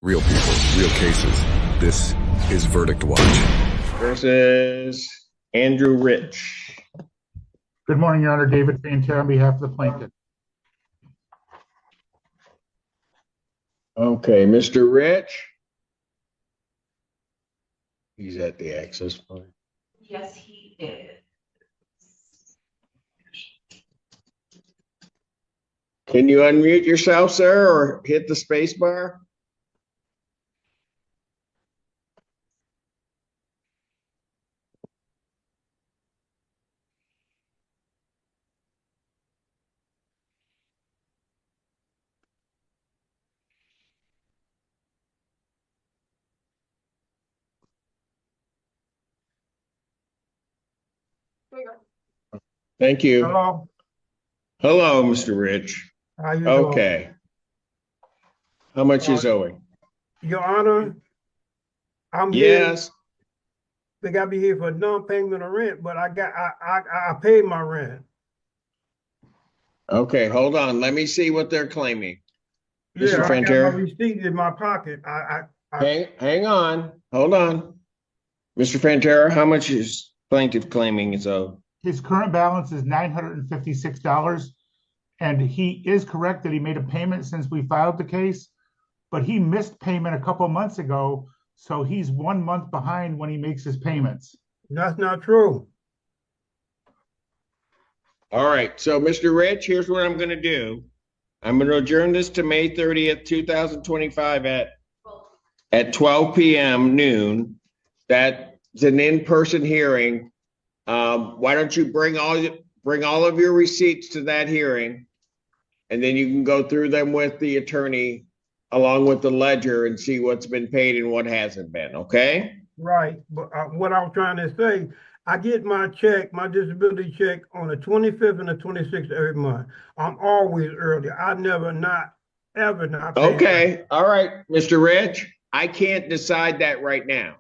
Real people, real cases. This is Verdict Watch. Versus Andrew Rich. Good morning, Your Honor. David Fantair on behalf of the plaintiff. Okay, Mr. Rich. He's at the access point. Yes, he is. Can you unmute yourself, sir, or hit the space bar? Thank you. Hello, Hello, Mr. Rich. how you doing? Okay. How much is owing? Your Honor, I'm here, Yes. they got me here for non-payment of rent, but I paid my rent. Okay, hold on. Let me see what they're claiming. Mr. Yeah, I got my Fantair? receipt in my pocket. Hang on. Hold on. Mr. Fantera, how much is plaintiff claiming is owed? His current balance is $956, and he is correct that he made a payment since we filed the case, but he missed payment a couple months ago, so he's 1 month behind when he makes his payments. That's not true. All right, so Mr. Rich, here's what I'm gonna do. I'm gonna adjourn this to May 30th, 2025 at 12 p.m. noon. That's an in-person hearing. Why don't you bring all of your receipts to that hearing, and then you can go through them with the attorney along with the ledger and see what's been paid and what hasn't been, okay? Right, but what I was trying to say, I get my check, my disability check on the 25th and the 26th every month. I'm always early. I never ever not pay. Okay, all right, Mr. Rich, I can't decide that right now.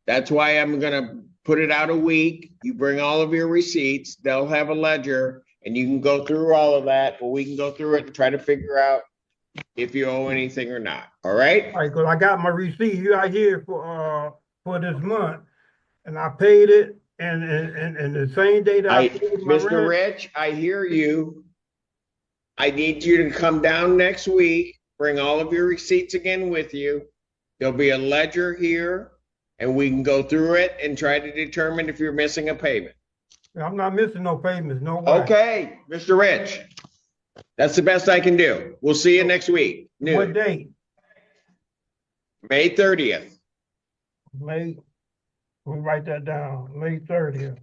That's why I'm gonna put it out a week. You bring all of your receipts, they'll have a ledger, and you can go through all of that, or we can go through it and try to figure out if you owe anything or not, all right? Right, because I got my receipt right here for this month, and I paid it, and the same day that I paid my Mr. rent. Rich, I hear you. I need you to come down next week, bring all of your receipts again with you. There'll be a ledger here, and we can go through it and try to determine if you're missing a payment. I'm not missing no payments, no way. Okay, Mr. Rich, that's the best I can do. We'll see you next week. What Noon, date? May 30th. May, we write that down, May 30th.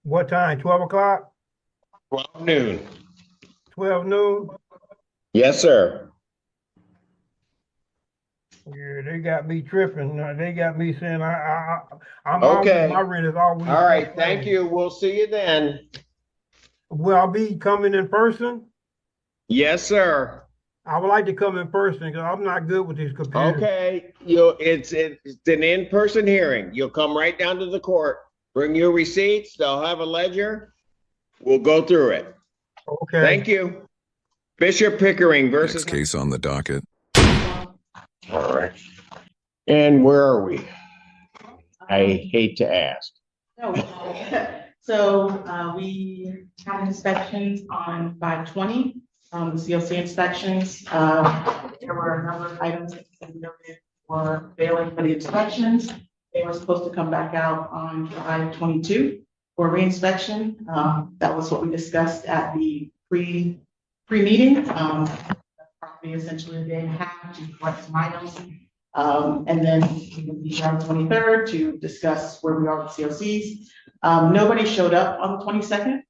What time, 12 o'clock, 12 noon. 12 noon? Yes, sir. Yeah, they got me tripping, they got me saying I'm Okay. always, my rent is always. All right, thank you. We'll see you then. Will I be coming in person? Yes, sir. I would like to come in person, because I'm not good with these computers. Okay, it's an in-person hearing. You'll come right down to the court, bring your receipts, they'll have a ledger. We'll go through it. Okay. Thank you. Bishop Pickering versus. Next case on the docket. All right. And where are we? I hate to ask. No. So we had inspections on 5/20, the COC inspections. There were a number of items that we noted were failing for the inspections. They were supposed to come back out on July 22 for reinspection. That was what we discussed at the pre-meeting. Property essentially a day and a half to collect some items. And then we will be on the 23rd to discuss where we are with COCs. Nobody showed up on the 22nd.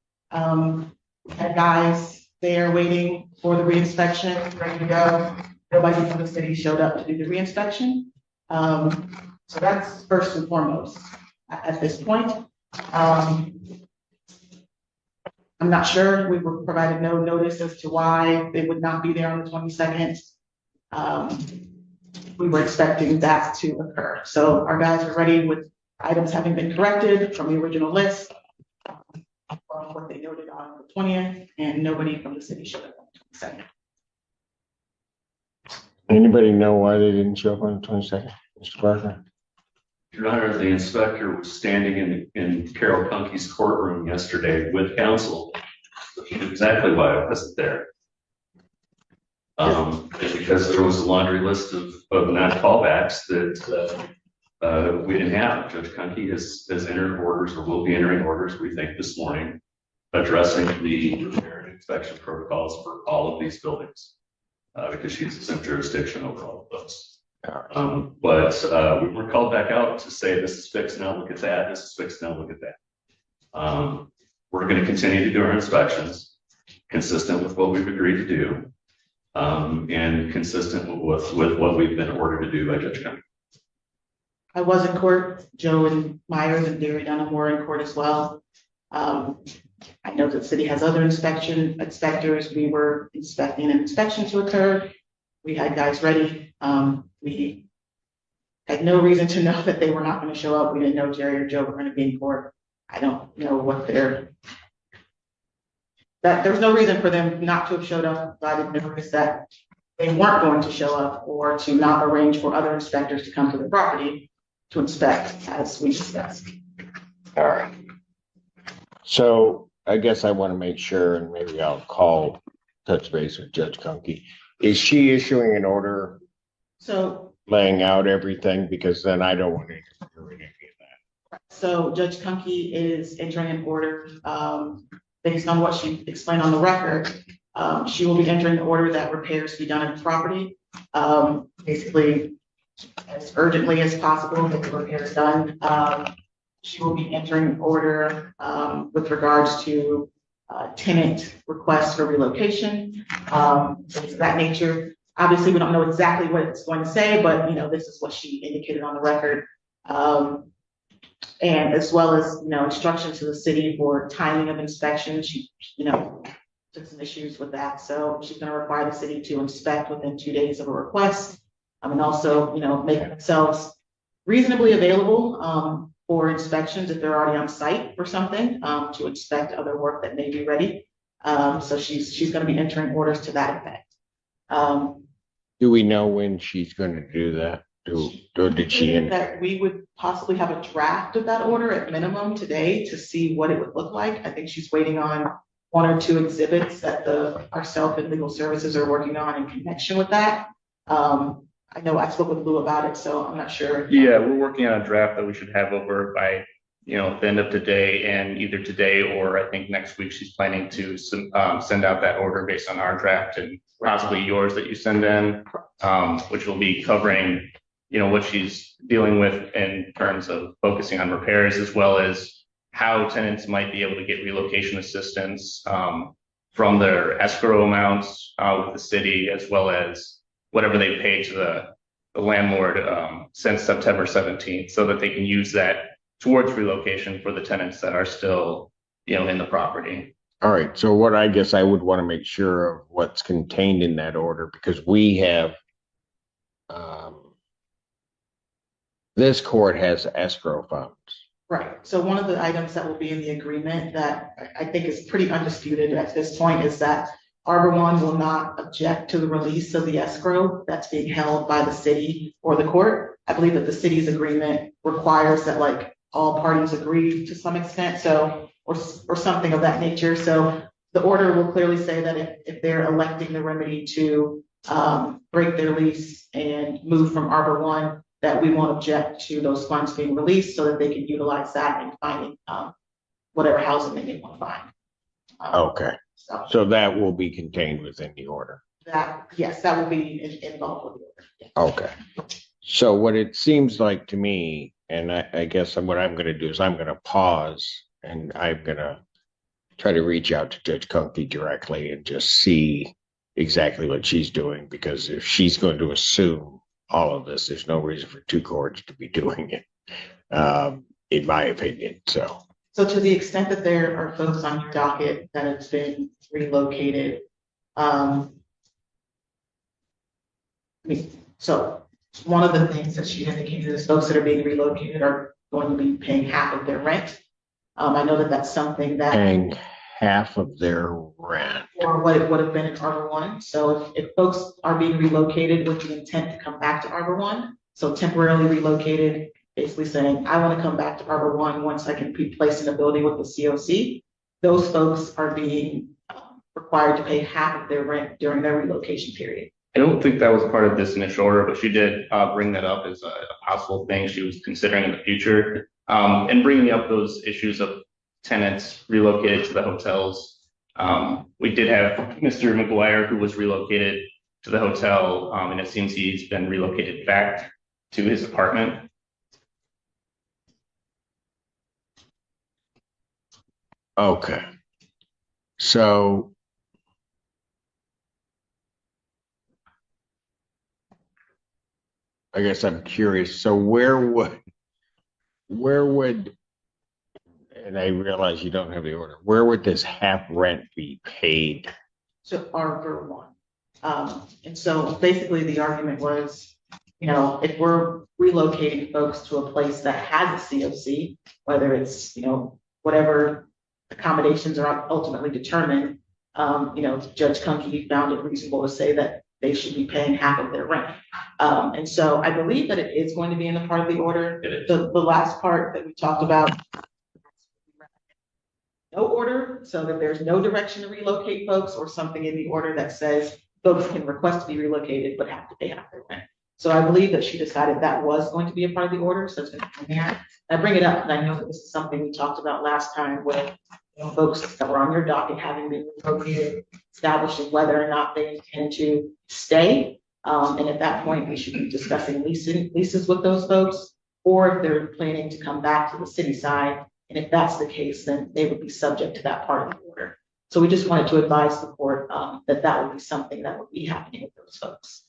We had guys there waiting for the reinspection, ready to go. Nobody from the city showed up to do the reinspection. So that's first and foremost at this point. I'm not sure. We were provided no notice as to why they would not be there on the 22nd. We were expecting that to occur. So our guys are ready with items having been corrected from the original list, from what they noted on the 20th, and nobody from the city showed up on the 22nd. Anybody know why they didn't show up on the 22nd, Mr. Parker? Your Honor, the inspector was standing in Carol Kunke's courtroom yesterday with counsel. He knew exactly why I wasn't there. Because there was a laundry list of non-callbacks that we didn't have. Judge Kunke has entered orders, or will be entering orders, we think, this morning, addressing the repair and inspection protocols for all of these buildings, because she's assumed jurisdiction over all of those. But we were called back out to say, this is fixed, now look at that, this is fixed, now look at that. We're going to continue to do our inspections, consistent with what we've agreed to do, and consistent with what we've been ordered to do by Judge Kunke. I was in court. Joe and Myers and Gary Dunham were in court as well. I know that the city has other inspectors. We were expecting an inspection to occur. We had guys ready. We had no reason to know that they were not going to show up. We didn't know Jerry or Joe were going to be in court. I don't know what that there was no reason for them not to have showed up. I didn't notice that they weren't going to show up, or to not arrange for other inspectors to come to the property to inspect, as we discussed. All right. So I guess I want to make sure, and maybe I'll touch base with Judge Kunke. Is she issuing an order So, laying out everything? Because then I don't want to interfere in any of that. so Judge Kunke is entering an order, based on what she explained on the record. She will be entering an order that repairs be done at the property. Basically, as urgently as possible, get the repairs done. She will be entering an order with regards to tenant requests for relocation, things of that nature. Obviously, we don't know exactly what it's going to say, but this is what she indicated on the record. And as well as instructions to the city for timing of inspection. She took some issues with that, so she's going to require the city to inspect within 2 days of a request, and also make themselves reasonably available for inspections if they're already on site for something, to inspect other work that may be ready. So she's going to be entering orders to that effect. Do we know when she's going to do that? Or did she? That we would possibly have a draft of that order at minimum today to see what it would look like. I think she's waiting on 1 or 2 exhibits that ourselves and legal services are working on in connection with that. I know I spoke with Lou about it, so I'm not sure. Yeah, we're working on a draft that we should have over by the end of today, and either today or I think next week she's planning to send out that order based on our draft and possibly yours that you send in, which will be covering what she's dealing with in terms of focusing on repairs, as well as how tenants might be able to get relocation assistance from their escrow amounts with the city, as well as whatever they pay to the landlord since September 17th, so that they can use that towards relocation for the tenants that are still in the property. All right. So what I guess I would want to make sure of what's contained in that order, because we have this court has escrow funds. Right. So one of the items that will be in the agreement that I think is pretty undisputed at this point is that Arbor One will not object to the release of the escrow that's being held by the city or the court. I believe that the city's agreement requires that all parties agree to some extent, so or something of that nature. So the order will clearly say that if they're electing the remedy to break their lease and move from Arbor One, that we won't object to those funds being released, so that they can utilize that in finding whatever housing they may want to find. Okay. So that will be contained within the order. Yes, that will be involved with the order. Okay. So what it seems like to me, and I guess what I'm going to do is I'm going to pause, and I'm going to try to reach out to Judge Kunke directly and just see exactly what she's doing, because if she's going to assume all of this, there's no reason for 2 courts to be doing it, in my opinion. So to the extent that there are folks on your docket that have been relocated, so one of the things that she indicated is folks that are being relocated are going to be paying half of their rent. I know that that's something that paying half of their rent. or what it would have been in Arbor One. So if folks are being relocated with the intent to come back to Arbor One, so temporarily relocated, basically saying, I want to come back to Arbor One once I can be placed in a building with the COC, those folks are being required to pay half of their rent during their relocation period. I don't think that was part of this initial order, but she did bring that up as a possible thing she was considering in the future. And bringing up those issues of tenants relocated to the hotels. We did have Mr. McGuire who was relocated to the hotel, and it seems he's been relocated back to his apartment. Okay. So I guess I'm curious. So where would, and I realize you don't have the order, where would this half rent be paid? To Arbor One. And so basically the argument was, if we're relocating folks to a place that has a COC, whether it's, whatever accommodations are ultimately determined, Judge Kunke found it reasonable to say that they should be paying half of their rent. And so I believe that it is going to be in the part of the order. The last part that we talked about, no order, so that there's no direction to relocate folks or something in the order that says folks can request to be relocated but have to pay half their rent. So I believe that she decided that was going to be a part of the order, so it's going to come here. I bring it up, and I know that this is something we talked about last time with folks that were on your docket having been relocated, establishing whether or not they intend to stay. And at that point, we should be discussing leases with those folks, or if they're planning to come back to the city side. And if that's the case, then they would be subject to that part of the order. So we just wanted to advise the court that that would be something that would be happening with those folks.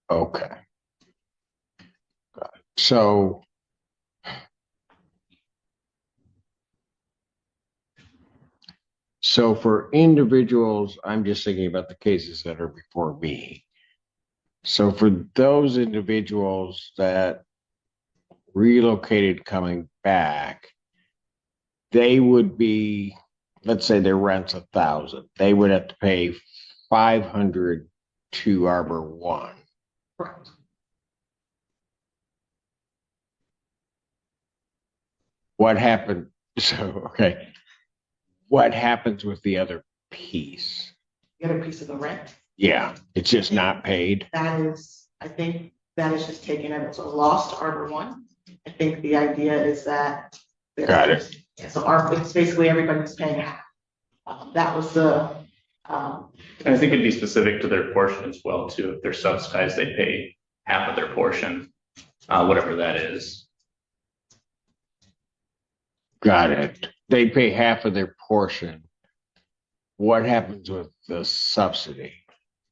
Okay. Got it. So for individuals, I'm just thinking about the cases that are before me. So for those individuals that relocated coming back, they would be, let's say their rent's $1,000. They would have to pay $500 to Arbor One. Correct. What happened? So, okay. What happens with the other piece? The other piece of the rent. Yeah, it's just not paid. I think that is just taken as a loss to Arbor One. I think the idea is that. Got it. Yeah, so it's basically everybody's paying half. That was the. And I think it'd be specific to their portion as well, too. If they're subsidized, they pay half of their portion, whatever that is. Got it. They pay half of their portion. What happens with the subsidy?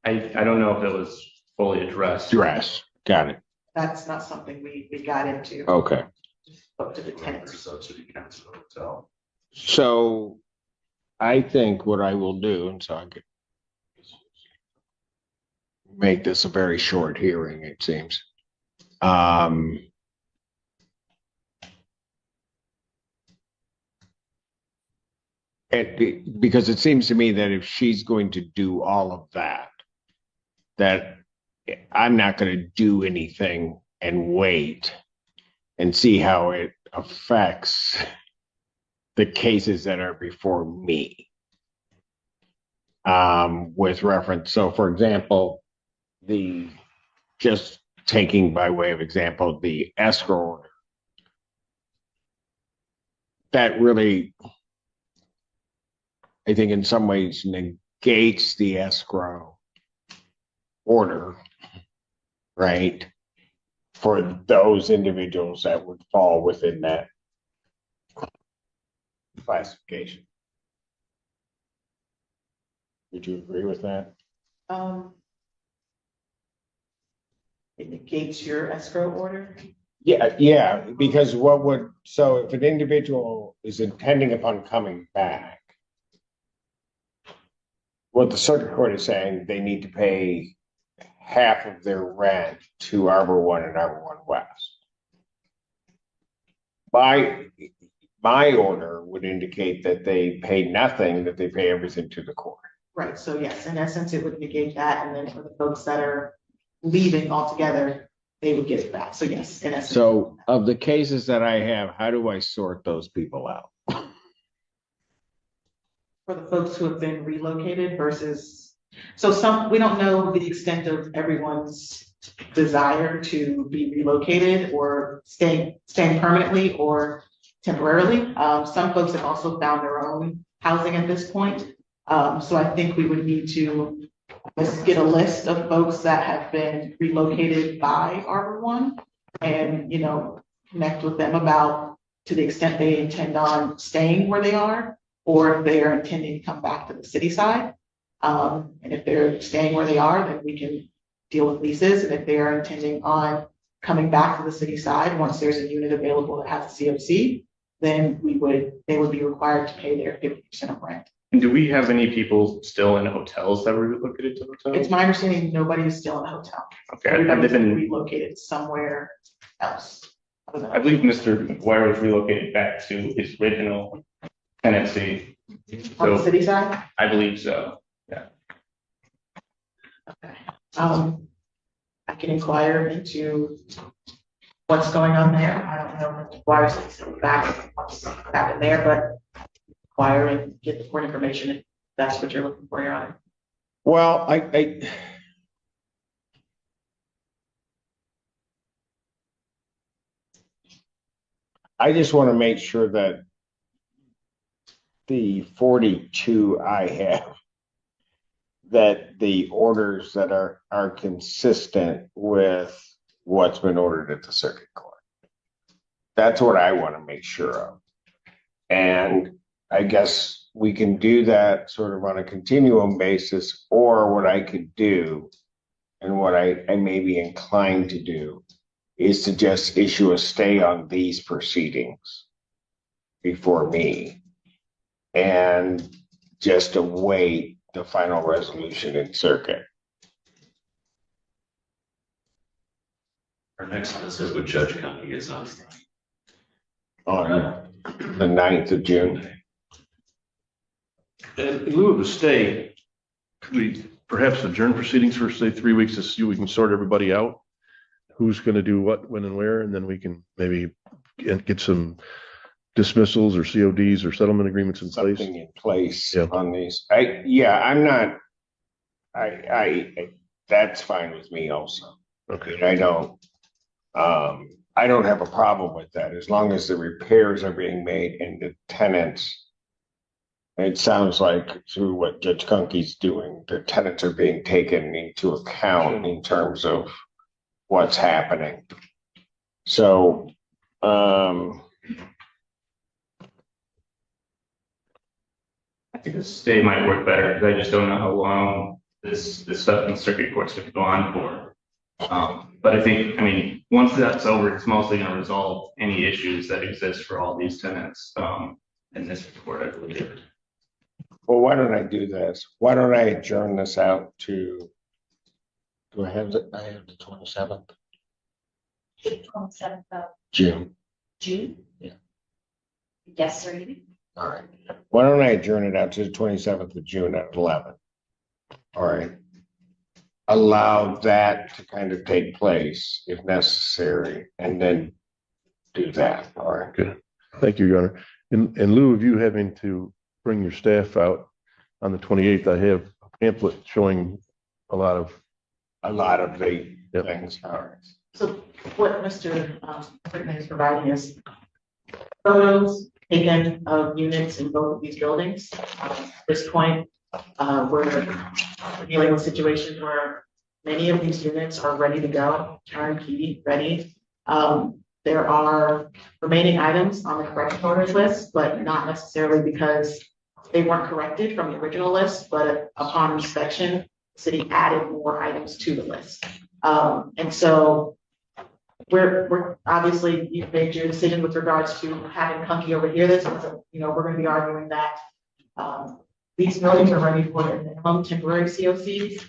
I don't know if it was fully addressed. Got it. That's not something we got into. Okay. Up to the tenants. Subsidy counts the hotel. So I think what I will do, and so I could make this a very short hearing, it seems. Because it seems to me that if she's going to do all of that, that I'm not going to do anything and wait and see how it affects the cases that are before me. With reference, so for example, just taking by way of example, the escrow order, that really, I think in some ways negates the escrow order, right? For those individuals that would fall within that classification. Would you agree with that? It negates your escrow order. Yeah, because so if an individual is intending upon coming back, what the circuit court is saying, they need to pay half of their rent to Arbor One and Arbor One West. my order would indicate that they pay nothing, that they pay everything to the court. Right, so yes, in essence, it would negate that, and then for the folks that are leaving altogether, they would get it back, so yes, in essence. So of the cases that I have, how do I sort those people out? For the folks who have been relocated versus, so some, we don't know the extent of everyone's desire to be relocated or staying permanently or temporarily. Some folks have also found their own housing at this point. So I think we would need to just get a list of folks that have been relocated by Arbor One and, you know, connect with them about to the extent they intend on staying where they are, or if they are intending to come back to the city side. And if they're staying where they are, then we can deal with leases. And if they are intending on coming back to the city side, once there's a unit available that has a COC, then they would be required to pay their 50% of rent. And do we have any people still in hotels that were relocated to hotels? It's my understanding nobody is still in a hotel. Okay, have they Everybody's been been, relocated somewhere else. I believe Mr. McGuire was relocated back to his original tenancy. On the So city side? I believe so. Okay. I can inquire into what's going on there. I don't know why it's back, what's happened there, but inquire and get the court information if that's what you're looking for, Your Honor. Well, I just want to make sure that the 42 I have, that the orders that are consistent with what's been ordered at the circuit court. That's what I want to make sure of. And I guess we can do that sort of on a continuum basis, or what I could do, and what I may be inclined to do, is to just issue a stay on these proceedings before me and just await the final resolution in circuit. Our next visit with Judge County is on The 9th of June. In lieu of a stay, could we perhaps adjourn proceedings for, say, 3 weeks to see we can sort everybody out? Who's going to do what, when, and where, and then we can maybe get some dismissals or CODs or settlement agreements in place. Something in place Yeah. on these. That's fine with me also. Okay. I don't have a problem with that as long as the repairs are being made and the tenants. It sounds like through what Judge Kunke's doing, the tenants are being taken into account in terms of what's happening. So, I think the stay might work better, because I just don't know how long this stuff in the circuit court's going to go on for. But I think, once that's over, it's mostly going to resolve any issues that exist for all these tenants in this report, I believe. well, why don't I do this? Why don't I adjourn this out to, do I have the 27th? 27th of June. June? Yeah. Yes, sir. You- All right. Why don't I adjourn it out to the 27th of June at 11? All right. Allow that to kind of take place if necessary, and then do that. All right. Good. Thank you, Your Honor. In lieu of you having to bring your staff out on the 28th, I have a pamphlet showing a lot of the Yep. things. All right. So what Mr. Whitman is providing is photos taken of units in both of these buildings. At this point, we're dealing with situations where many of these units are ready to go, turnkey, ready. There are remaining items on the correction orders list, but not necessarily because they weren't corrected from the original list, but upon inspection, the city added more items to the list. And so we're obviously, you've made your decision with regards to having Kunke overhear this. And so, we're going to be arguing that these buildings are ready for the minimum temporary COCs.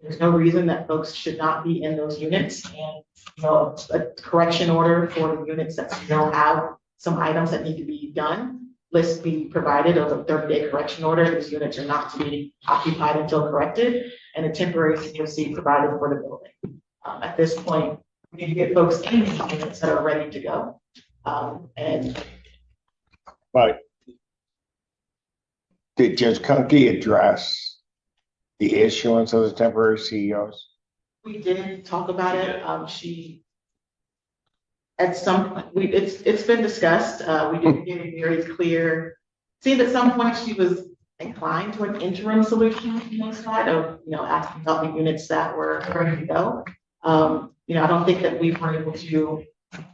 There's no reason that folks should not be in those units, and a correction order for the units that still have some items that need to be done, lists be provided of a 30-day correction order. These units are not to be occupied until corrected, and a temporary COC provided for the building. At this point, we need to get folks in these units that are ready to go. But did Judge Kunke address the issuance of the temporary CEOs? We did talk about it. She, at some point, it's been discussed. We didn't get it very clear. Seemed at some point she was inclined to an interim solution on the side of, asking about the units that were ready to go. I don't think that we were able to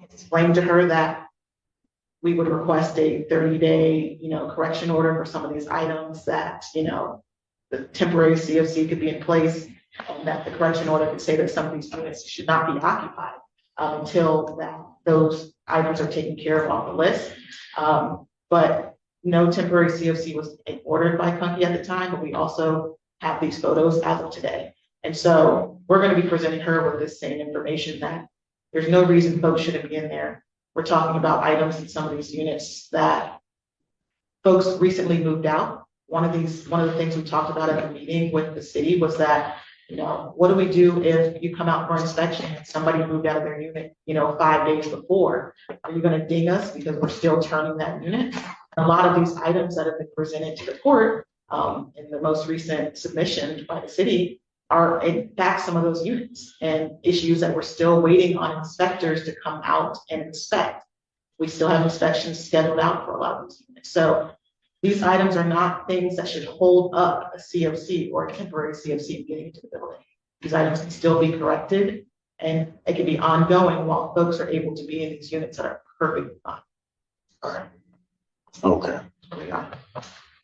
explain to her that we would request a 30-day, correction order for some of these items that, the temporary COC could be in place, and that the correction order could say that some of these units should not be occupied until those items are taken care of on the list. But no temporary COC was ordered by Kunke at the time, but we also have these photos as of today. And so we're going to be presenting her with this same information that there's no reason folks shouldn't be in there. We're talking about items in some of these units that folks recently moved out. One of the things we talked about at the meeting with the city was that, what do we do if you come out for inspection and somebody moved out of their unit, 5 days before? Are you going to ding us because we're still turning that unit? A lot of these items that have been presented to the court in the most recent submission by the city are in fact some of those units and issues that we're still waiting on inspectors to come out and inspect. We still have inspections scheduled out for a lot of these units. So these items are not things that should hold up a COC or a temporary COC getting into the building. These items can still be corrected, and it can be ongoing while folks are able to be in these units that are perfectly fine. Okay.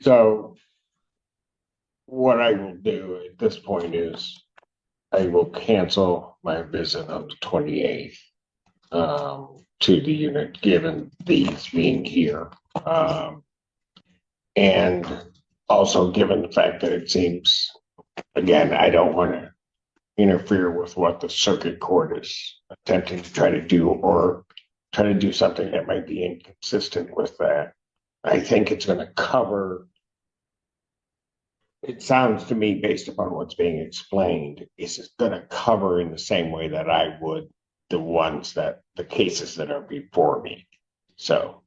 So what I will do at this point is I will cancel my visit on the 28th to the unit, given these being here. And also given the fact that it seems, again, I don't want to interfere with what the circuit court is attempting to try to do, or try to do something that might be inconsistent with that. I think it's going to cover, it sounds to me, based upon what's being explained, is going to cover in the same way that I would the cases that are before me. So.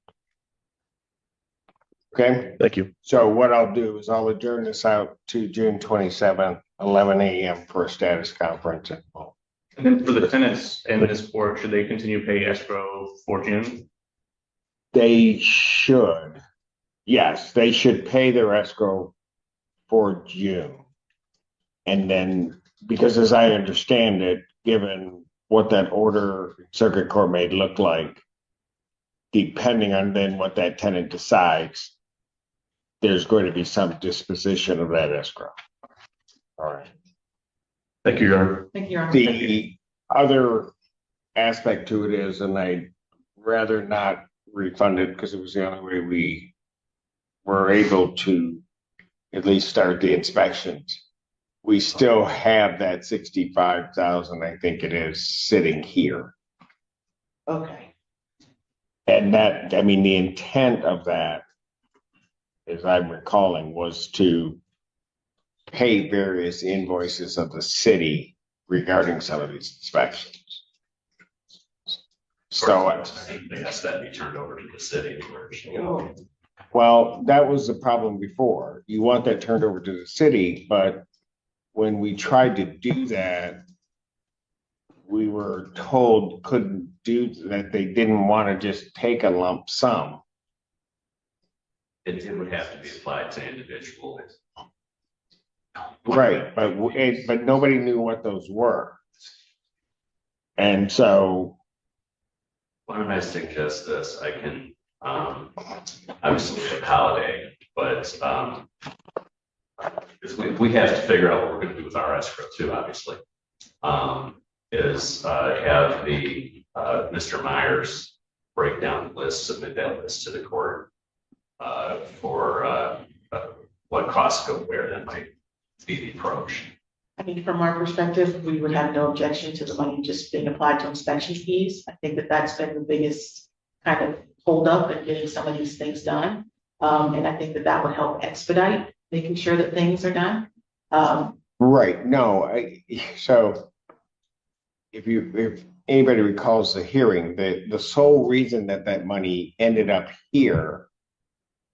Okay. Thank you. So what I'll do is I'll adjourn this out to June 27th, 11 a.m. for a status conference. And then for the tenants in this court, should they continue to pay escrow for June? They should. Yes, they should pay their escrow for June. And then, because as I understand it, given what that order circuit court may look like, depending on then what that tenant decides, there's going to be some disposition of that escrow. All right. Thank you, Your Honor. Thank you, Your Honor. The other aspect to it is, and I'd rather not refund it because it was the only way we were able to at least start the inspections. We still have that 65,000, I think it is, sitting here. Okay. And that, I mean, the intent of that, as I'm recalling, was to pay various invoices of the city regarding some of these inspections. So, I guess that be turned over to the city. well, that was the problem before. You want that turned over to the city, but when we tried to do that, we were told couldn't do that. They didn't want to just take a lump sum. It would have to be applied to individuals. Right, but nobody knew what those were. And so. Why don't I suggest this? I can, obviously it's a holiday, but, we have to figure out what we're going to do with our escrow too, obviously. Have the, Mr. Myers break down the list, submit that list to the court, for, what costs go where. That might be the approach. I mean, from our perspective, we would have no objection to the money just being applied to inspection fees. I think that that's been the biggest kind of hold up in getting some of these things done. And I think that that would help expedite making sure that things are done. Right, no, so if anybody recalls the hearing, the sole reason that that money ended up here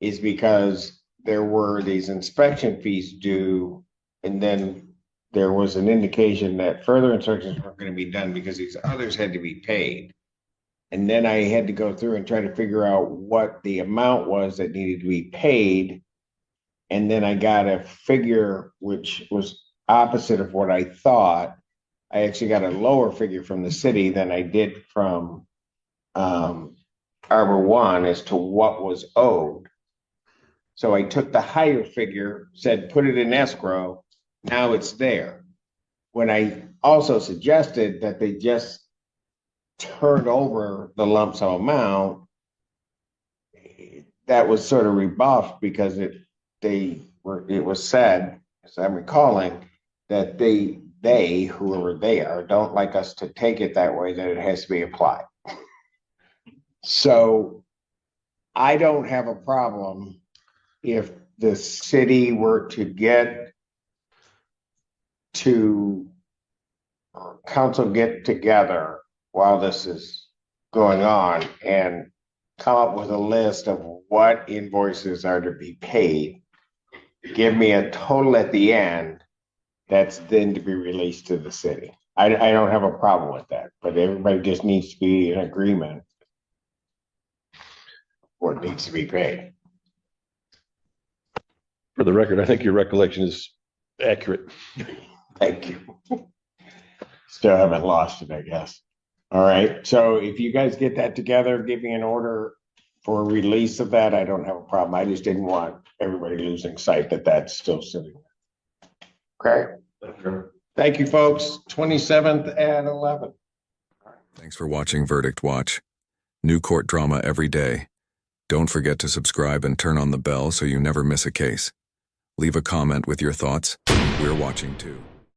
is because there were these inspection fees due, and then there was an indication that further inspections weren't going to be done because these others had to be paid. And then I had to go through and try to figure out what the amount was that needed to be paid. And then I got a figure which was opposite of what I thought. I actually got a lower figure from the city than I did from Arbor One as to what was owed. So I took the higher figure, said, put it in escrow. Now it's there. When I also suggested that they just turn over the lump sum amount, that was sort of rebuffed because it was said, as I'm recalling, that they, whoever they are, don't like us to take it that way, that it has to be applied. So I don't have a problem if the city were to get to council get together while this is going on and come up with a list of what invoices are to be paid. Give me a total at the end that's then to be released to the city. I don't have a problem with that, but everybody just needs to be in agreement what needs to be paid. For the record, I think your recollection is accurate. Thank you. Still haven't lost it, I guess. All right, so if you guys get that together, give me an order for release of that. I don't have a problem. I just didn't want everybody losing sight that that's still sitting there. Okay. Thank you, folks. 27th at 11. Thanks for watching Verdict Watch. New court drama every day. Don't forget to subscribe and turn on the bell so you never miss a case. Leave a comment with your thoughts. We're watching too.